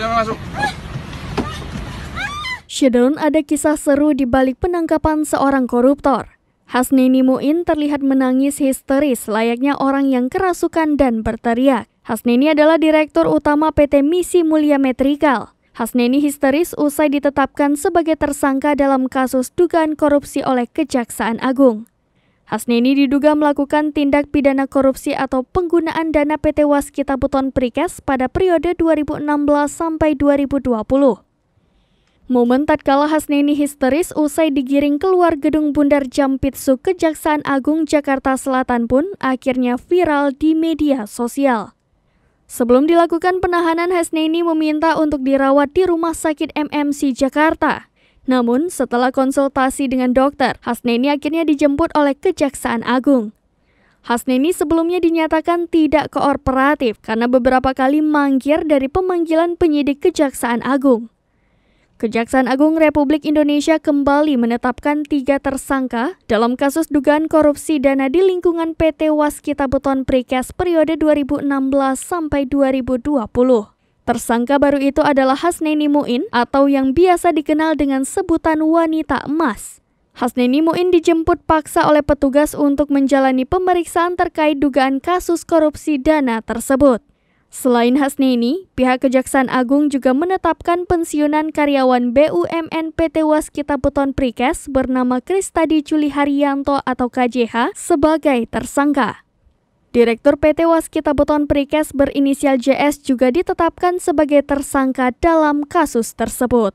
jangan masuk. Syedon, ada kisah seru di balik penangkapan seorang koruptor. Hasneni Muin terlihat menangis histeris layaknya orang yang kerasukan dan berteriak. Hasneni adalah Direktur Utama PT Misi Mulia Metrikal. Hasneni histeris usai ditetapkan sebagai tersangka dalam kasus dugaan korupsi oleh Kejaksaan Agung. Hasneni diduga melakukan tindak pidana korupsi atau penggunaan dana PT Waskita Buton Prikes pada periode 2016 sampai 2020. Momen tatkala Hasneni histeris usai digiring keluar gedung Bundar Jampitsu Kejaksaan Agung Jakarta Selatan pun akhirnya viral di media sosial. Sebelum dilakukan penahanan, Hasneni meminta untuk dirawat di Rumah Sakit MMC Jakarta. Namun, setelah konsultasi dengan dokter, Hasneni akhirnya dijemput oleh Kejaksaan Agung. Hasneni sebelumnya dinyatakan tidak kooperatif karena beberapa kali mangkir dari pemanggilan penyidik Kejaksaan Agung. Kejaksaan Agung Republik Indonesia kembali menetapkan 3 tersangka dalam kasus dugaan korupsi dana di lingkungan PT Waskita Buton Prikes periode 2016 sampai 2020. Tersangka baru itu adalah Hasneni Muin atau yang biasa dikenal dengan sebutan wanita emas. Hasneni Muin dijemput paksa oleh petugas untuk menjalani pemeriksaan terkait dugaan kasus korupsi dana tersebut. Selain Hasneni, pihak Kejaksaan Agung juga menetapkan pensiunan karyawan BUMN PT Waskita Buton Prikes bernama Kristadi Juli Haryanto atau KJH sebagai tersangka. Direktur PT Waskita Buton Prikes berinisial JS juga ditetapkan sebagai tersangka dalam kasus tersebut.